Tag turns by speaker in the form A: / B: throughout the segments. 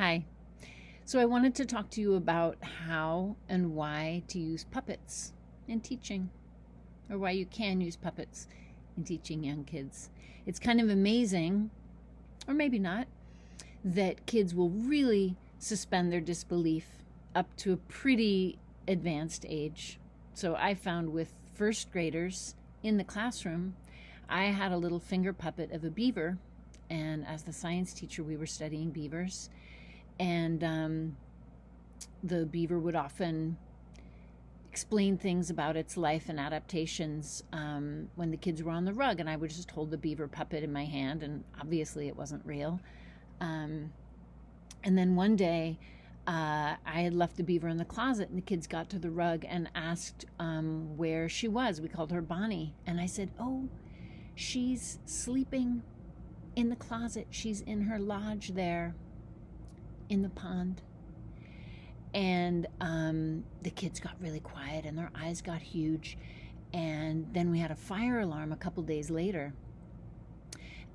A: Hi. So I wanted to talk to you about how and why to use puppets in teaching, or why you can use puppets in teaching young kids. It's kind of amazing, or maybe not, that kids will really suspend their disbelief up to a pretty advanced age. So I found with first graders in the classroom, I had a little finger puppet of a beaver, and as the science teacher, we were studying beavers. And the beaver would often explain things about its life and adaptations when the kids were on the rug, and I would just hold the beaver puppet in my hand, and obviously it wasn't real. And then one day, I had left the beaver in the closet, and the kids got to the rug and asked where she was. We called her Bonnie, and I said, "Oh, she's sleeping in the closet. She's in her lodge there in the pond." And the kids got really quiet and their eyes got huge. And then we had a fire alarm a couple days later,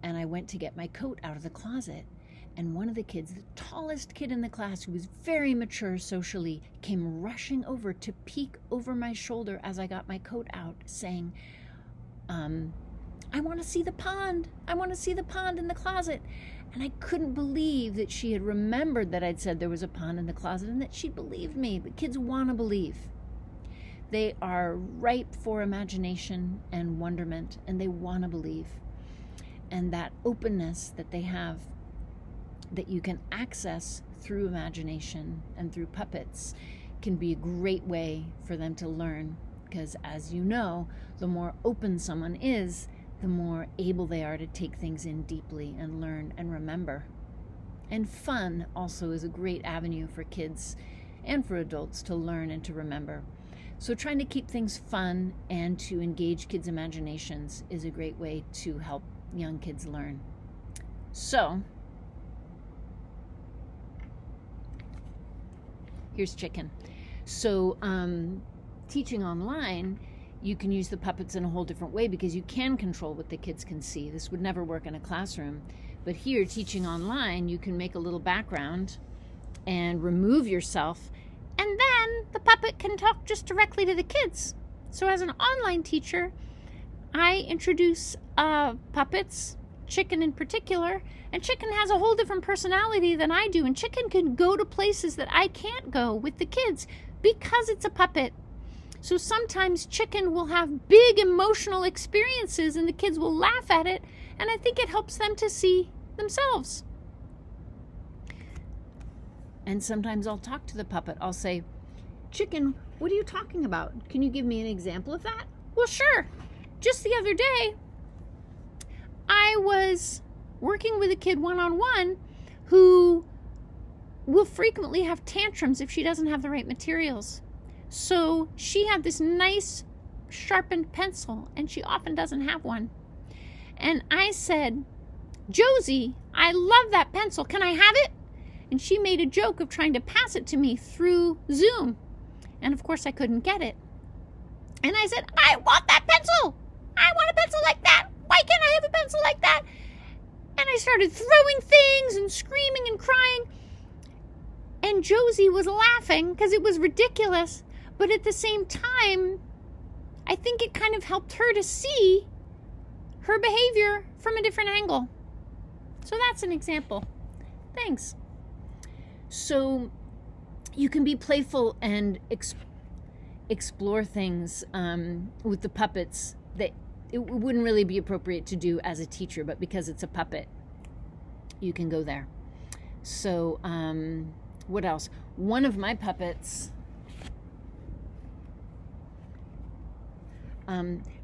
A: and I went to get my coat out of the closet, and one of the kids, the tallest kid in the class, who was very mature socially, came rushing over to peek over my shoulder as I got my coat out, saying, "I want to see the pond. I want to see the pond in the closet." And I couldn't believe that she had remembered that I'd said there was a pond in the closet and that she believed me. But kids want to believe. They are ripe for imagination and wonderment, and they want to believe. And that openness that they have, that you can access through imagination and through puppets, can be a great way for them to learn. Because as you know, the more open someone is, the more able they are to take things in deeply and learn and remember. And fun also is a great avenue for kids and for adults to learn and to remember. So trying to keep things fun and to engage kids' imaginations is a great way to help young kids learn. So here's Chicken. So teaching online, you can use the puppets in a whole different way because you can control what the kids can see. This would never work in a classroom. But here, teaching online, you can make a little background and remove yourself, and then the puppet can talk just directly to the kids. So as an online teacher, I introduce puppets, Chicken in particular, and Chicken has a whole different personality than I do, and Chicken can go to places that I can't go with the kids because it's a puppet. So sometimes Chicken will have big emotional experiences and the kids will laugh at it, and I think it helps them to see themselves. And sometimes I'll talk to the puppet. I'll say, "Chicken, what are you talking about? Can you give me an example of that?" "Well, sure. Just the other day, I was working with a kid one-on-one who will frequently have tantrums if she doesn't have the right materials. So she had this nice sharpened pencil, and she often doesn't have one. And I said, 'Josie, I love that pencil. Can I have it?' And she made a joke of trying to pass it to me through Zoom. And of course I couldn't get it. And I said, 'I want that pencil. I want a pencil like that. Why can't I have a pencil like that?' And I started throwing things and screaming and crying. And Josie was laughing because it was ridiculous. But at the same time, I think it kind of helped her to see her behavior from a different angle. So that's an example. Thanks. So you can be playful and explore things with the puppets that it wouldn't really be appropriate to do as a teacher, but because it's a puppet, you can go there. So what else? One of my puppets...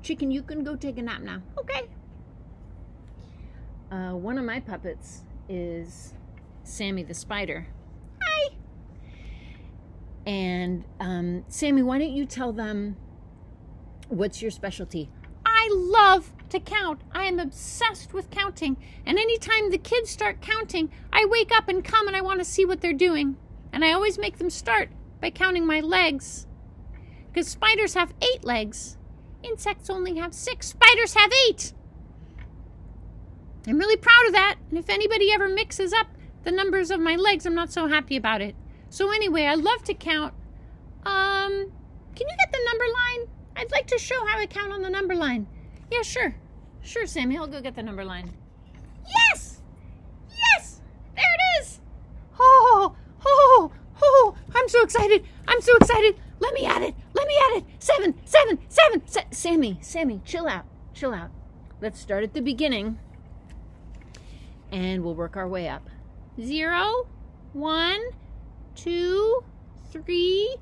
A: Chicken, you can go take a nap now. Okay. One of my puppets is Sammy the spider. Hi. And Sammy, why don't you tell them what's your specialty? I love to count. I am obsessed with counting. And anytime the kids start counting, I wake up and come and I want to see what they're doing. And I always make them start by counting my legs. Because spiders have 8 legs. Insects only have 6. Spiders have 8. I'm really proud of that. And if anybody ever mixes up the numbers of my legs, I'm not so happy about it. So anyway, I love to count. Can you get the number line? I'd like to show how I count on the number line. Yeah, sure. Sure, Sammy, I'll go get the number line. Yes! Yes! There it is! Oh, oh, oh, I'm so excited. I'm so excited. Let me at it. Let me at it. 7, 7, 7. Sammy, chill out. Chill out. Let's start at the beginning. And we'll work our way up. 0, 1, 2, 3,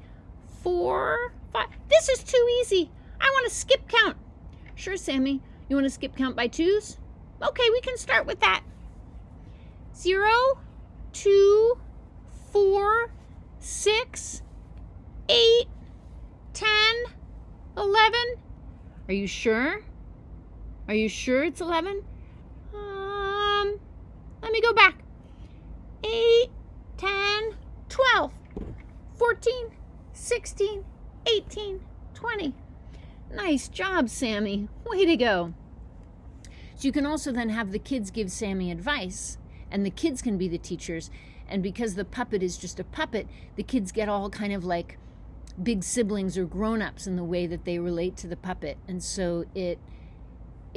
A: 4, 5. This is too easy. I want to skip count. Sure, Sammy. You want to skip count by twos? Okay, we can start with that. 0, 2, 4, 6, 8, 10, 11. Are you sure? Are you sure it's 11? Let me go back. 8, 10, 12, 14, 16, 18, 20. Nice job, Sammy. Way to go. So you can also then have the kids give Sammy advice, and the kids can be the teachers. And because the puppet is just a puppet, the kids get all kind of like big siblings or grown-ups in the way that they relate to the puppet. And so it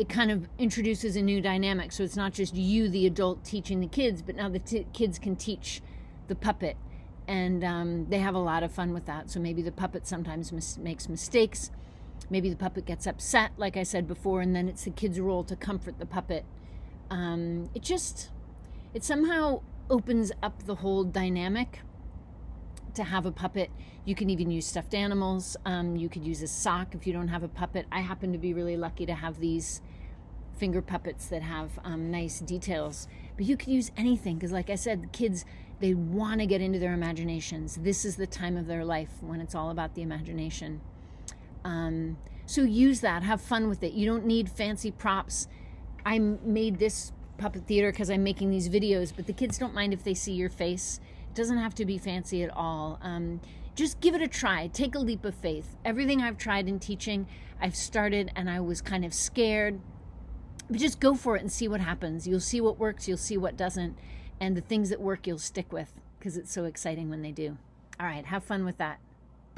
A: kind of introduces a new dynamic. So it's not just you, the adult, teaching the kids, but now the kids can teach the puppet. And they have a lot of fun with that. So maybe the puppet sometimes makes mistakes. Maybe the puppet gets upset, like I said before, and then it's the kid's role to comfort the puppet. It somehow opens up the whole dynamic to have a puppet. You can even use stuffed animals. You could use a sock if you don't have a puppet. I happen to be really lucky to have these finger puppets that have nice details. But you could use anything, because like I said, the kids, they want to get into their imaginations. This is the time of their life when it's all about the imagination. So use that. Have fun with it. You don't need fancy props. I made this puppet theater because I'm making these videos, but the kids don't mind if they see your face. It doesn't have to be fancy at all. Just give it a try. Take a leap of faith. Everything I've tried in teaching, I've started and I was kind of scared. But just go for it and see what happens. You'll see what works, you'll see what doesn't. And the things that work, you'll stick with, because it's so exciting when they do. All right, have fun with that.